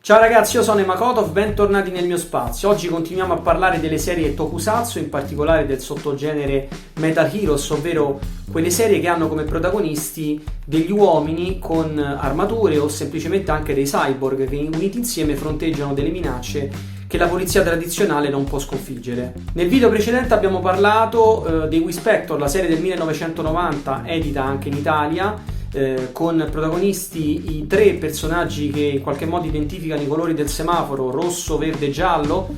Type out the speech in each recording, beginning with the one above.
Ciao ragazzi, io sono Emakotov, bentornati nel mio spazio. Oggi continuiamo a parlare delle serie Tokusatsu, in particolare del sottogenere Metal Heroes, ovvero quelle serie che hanno come protagonisti degli uomini con armature o semplicemente anche dei cyborg che uniti insieme fronteggiano delle minacce che la polizia tradizionale non può sconfiggere. Nel video precedente abbiamo parlato dei Whispector, la serie del 1990 edita anche in Italia, con protagonisti i tre personaggi che in qualche modo identificano i colori del semaforo rosso, verde e giallo,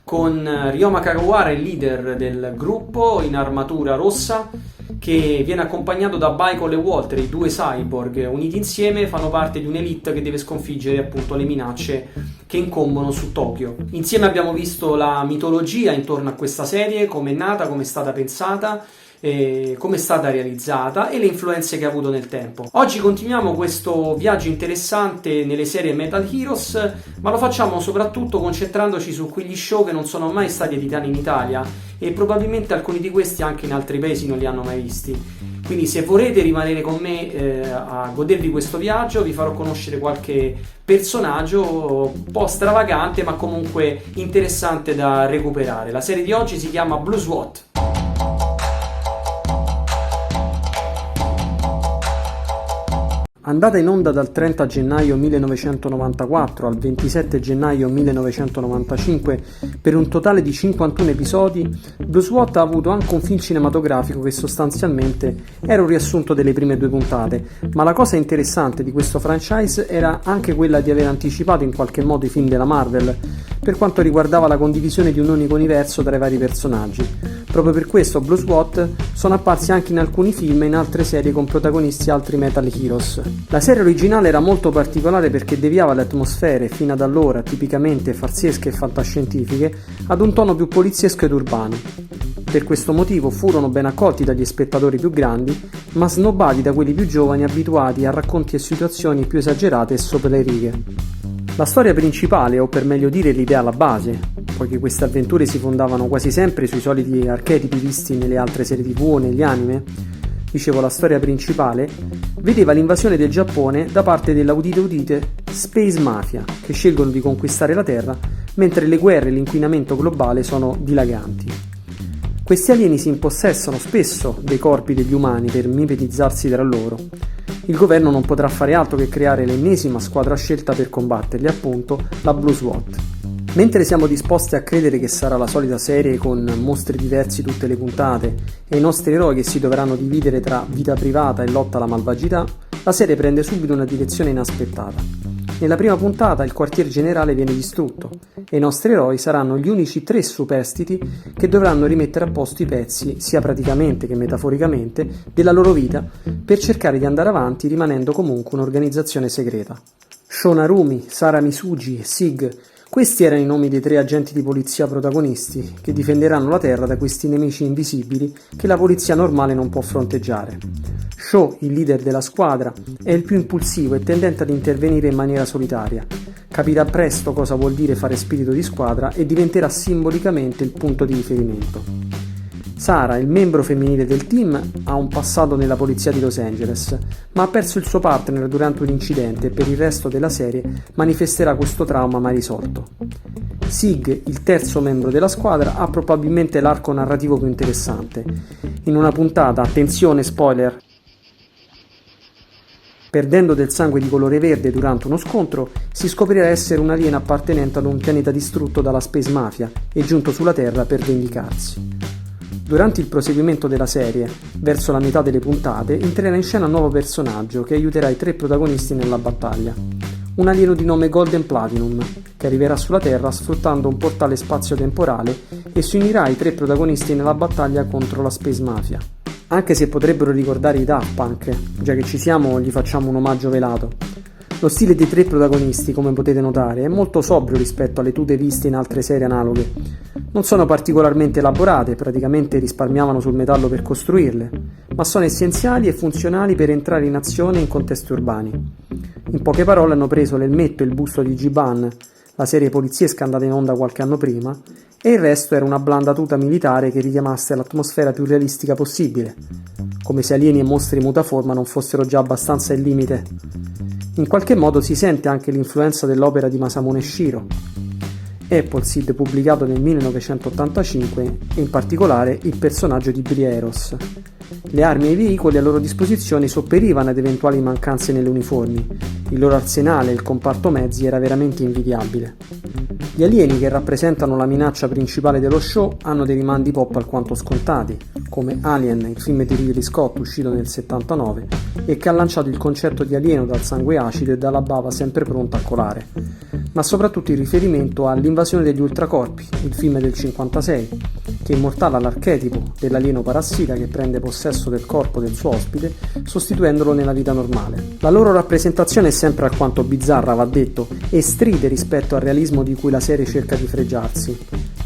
con Ryoma Kagawara, il leader del gruppo, in armatura rossa, che viene accompagnato da Baikol e Walter, i due cyborg uniti insieme fanno parte di un'elite che deve sconfiggere appunto le minacce che incombono su Tokyo. Insieme abbiamo visto la mitologia intorno a questa serie, come è nata, come è stata pensata, come è stata realizzata e le influenze che ha avuto nel tempo. Oggi continuiamo questo viaggio interessante nelle serie Metal Heroes, ma lo facciamo soprattutto concentrandoci su quegli show che non sono mai stati editati in Italia e probabilmente alcuni di questi anche in altri paesi non li hanno mai visti. Quindi se volete rimanere con me a godervi questo viaggio, vi farò conoscere qualche personaggio un po' stravagante ma comunque interessante da recuperare. La serie di oggi si chiama Blue SWAT. Andata in onda dal 30 gennaio 1994 al 27 gennaio 1995 per un totale di 51 episodi, Blue SWAT ha avuto anche un film cinematografico che sostanzialmente era un riassunto delle prime due puntate, ma la cosa interessante di questo franchise era anche quella di aver anticipato in qualche modo i film della Marvel per quanto riguardava la condivisione di un unico universo tra i vari personaggi. Proprio per questo Blue SWAT sono apparsi anche in alcuni film e in altre serie con protagonisti altri Metal Heroes. La serie originale era molto particolare perché deviava le atmosfere, fino ad allora tipicamente farsesche e fantascientifiche, ad un tono più poliziesco ed urbano. Per questo motivo furono ben accolti dagli spettatori più grandi, ma snobbati da quelli più giovani abituati a racconti e situazioni più esagerate e sopra le righe. La storia principale, o per meglio dire l'idea alla base, poiché queste avventure si fondavano quasi sempre sui soliti archetipi visti nelle altre serie TV o negli anime, dicevo la storia principale, vedeva l'invasione del Giappone da parte della udite Space Mafia, che scelgono di conquistare la Terra, mentre le guerre e l'inquinamento globale sono dilaganti. Questi alieni si impossessano spesso dei corpi degli umani per mimetizzarsi tra loro. Il governo non potrà fare altro che creare l'ennesima squadra scelta per combatterli, appunto la Blue SWAT. Mentre siamo disposti a credere che sarà la solita serie con mostri diversi tutte le puntate e i nostri eroi che si dovranno dividere tra vita privata e lotta alla malvagità, la serie prende subito una direzione inaspettata. Nella prima puntata il quartier generale viene distrutto e i nostri eroi saranno gli unici tre superstiti che dovranno rimettere a posto i pezzi, sia praticamente che metaforicamente, della loro vita per cercare di andare avanti rimanendo comunque un'organizzazione segreta. Shonarumi, Sara Misugi e Sig, questi erano i nomi dei tre agenti di polizia protagonisti che difenderanno la Terra da questi nemici invisibili che la polizia normale non può fronteggiare. Sho, il leader della squadra, è il più impulsivo e tendente ad intervenire in maniera solitaria. Capirà presto cosa vuol dire fare spirito di squadra e diventerà simbolicamente il punto di riferimento. Sara, il membro femminile del team, ha un passato nella polizia di Los Angeles, ma ha perso il suo partner durante un incidente e per il resto della serie manifesterà questo trauma mai risolto. Sig, il terzo membro della squadra, ha probabilmente l'arco narrativo più interessante. In una puntata, attenzione spoiler, perdendo del sangue di colore verde durante uno scontro, si scoprirà essere un alieno appartenente ad un pianeta distrutto dalla Space Mafia e giunto sulla Terra per vendicarsi. Durante il proseguimento della serie, verso la metà delle puntate, entrerà in scena un nuovo personaggio che aiuterà i tre protagonisti nella battaglia. Un alieno di nome Golden Platinum, che arriverà sulla Terra sfruttando un portale spazio-temporale e si unirà ai tre protagonisti nella battaglia contro la Space Mafia. Anche se potrebbero ricordare i Daft Punk, già che ci siamo gli facciamo un omaggio velato. Lo stile dei tre protagonisti, come potete notare, è molto sobrio rispetto alle tute viste in altre serie analoghe. Non sono particolarmente elaborate, praticamente risparmiavano sul metallo per costruirle, ma sono essenziali e funzionali per entrare in azione in contesti urbani. In poche parole hanno preso l'elmetto e il busto di Giban, la serie poliziesca andata in onda qualche anno prima, e il resto era una blanda tuta militare che richiamasse l'atmosfera più realistica possibile, come se alieni e mostri mutaforma non fossero già abbastanza il limite. In qualche modo si sente anche l'influenza dell'opera di Masamune Shirow, Appleseed, pubblicato nel 1985, e in particolare il personaggio di Brieros. Le armi e i veicoli a loro disposizione sopperivano ad eventuali mancanze nelle uniformi. Il loro arsenale e il comparto mezzi era veramente invidiabile. Gli alieni, che rappresentano la minaccia principale dello show, hanno dei rimandi pop alquanto scontati, come Alien, il film di Ridley Scott uscito nel 79 e che ha lanciato il concetto di alieno dal sangue acido e dalla bava sempre pronta a colare, ma soprattutto il riferimento all'Invasione degli Ultracorpi, il film del 56, che immortala l'archetipo dell'alieno parassita che prende possesso del corpo del suo ospite, sostituendolo nella vita normale. La loro rappresentazione è sempre alquanto bizzarra, va detto, e stride rispetto al realismo di cui la serie cerca di fregiarsi.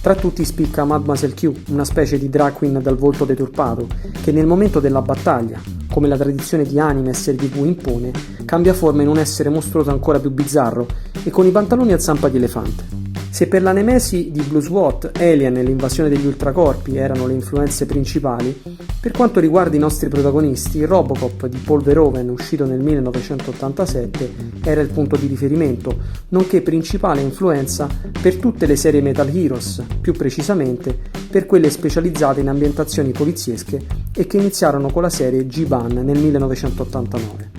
Tra tutti spicca Mademoiselle Q, una specie di drag queen dal volto deturpato, che nel momento della battaglia, come la tradizione di anime e serie TV impone, cambia forma in un essere mostruoso ancora più bizzarro e con i pantaloni a zampa di elefante. Se per la nemesi di Blue SWAT, Alien e l'invasione degli ultracorpi erano le influenze principali, per quanto riguarda i nostri protagonisti, Robocop di Paul Verhoeven, uscito nel 1987, era il punto di riferimento, nonché principale influenza per tutte le serie Metal Heroes, più precisamente per quelle specializzate in ambientazioni poliziesche e che iniziarono con la serie G-Ban nel 1989.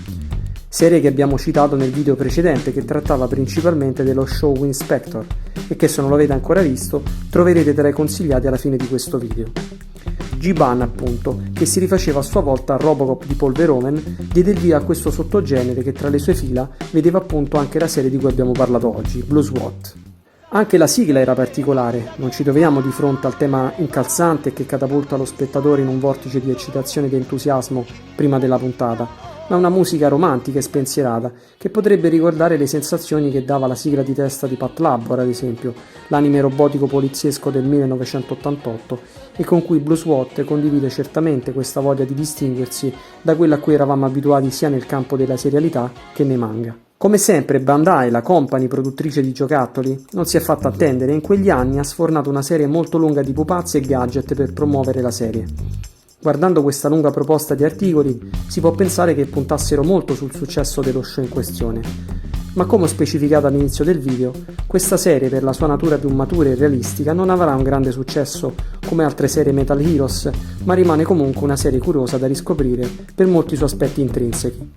Serie che abbiamo citato nel video precedente, che trattava principalmente dello show Winspector e che, se non l'avete ancora visto, troverete tra i consigliati alla fine di questo video. G-Ban, appunto, che si rifaceva a sua volta a Robocop di Paul Verhoeven, diede il via a questo sottogenere che tra le sue fila vedeva appunto anche la serie di cui abbiamo parlato oggi, Blue SWAT. Anche la sigla era particolare, non ci troviamo di fronte al tema incalzante che catapulta lo spettatore in un vortice di eccitazione e di entusiasmo prima della puntata, ma una musica romantica e spensierata che potrebbe ricordare le sensazioni che dava la sigla di testa di Pat Labor, ad esempio, l'anime robotico poliziesco del 1988, e con cui Blue SWAT condivide certamente questa voglia di distinguersi da quella a cui eravamo abituati sia nel campo della serialità che nei manga. Come sempre, Bandai, la company produttrice di giocattoli, non si è fatta attendere e in quegli anni ha sfornato una serie molto lunga di pupazzi e gadget per promuovere la serie. Guardando questa lunga proposta di articoli, si può pensare che puntassero molto sul successo dello show in questione. Ma come ho specificato all'inizio del video, questa serie, per la sua natura più matura e realistica, non avrà un grande successo come altre serie Metal Heroes, ma rimane comunque una serie curiosa da riscoprire per molti suoi aspetti intrinseci.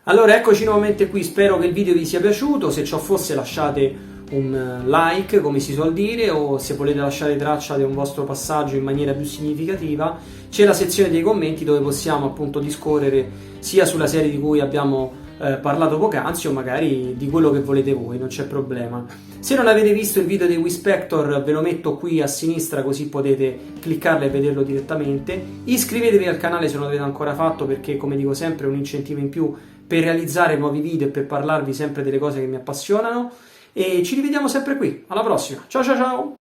Allora, eccoci nuovamente qui, spero che il video vi sia piaciuto. Se ciò fosse, lasciate un like, come si suol dire, o se volete lasciare traccia di un vostro passaggio in maniera più significativa, c'è la sezione dei commenti dove possiamo appunto discorrere sia sulla serie di cui abbiamo parlato poc'anzi o magari di quello che volete voi, non c'è problema. Se non avete visto il video di Winspector, ve lo metto qui a sinistra così potete cliccarlo e vederlo direttamente. Iscrivetevi al canale se non l'avete ancora fatto, perché, come dico sempre, è un incentivo in più per realizzare nuovi video e per parlarvi sempre delle cose che mi appassionano. E ci rivediamo sempre qui, alla prossima, ciao ciao ciao!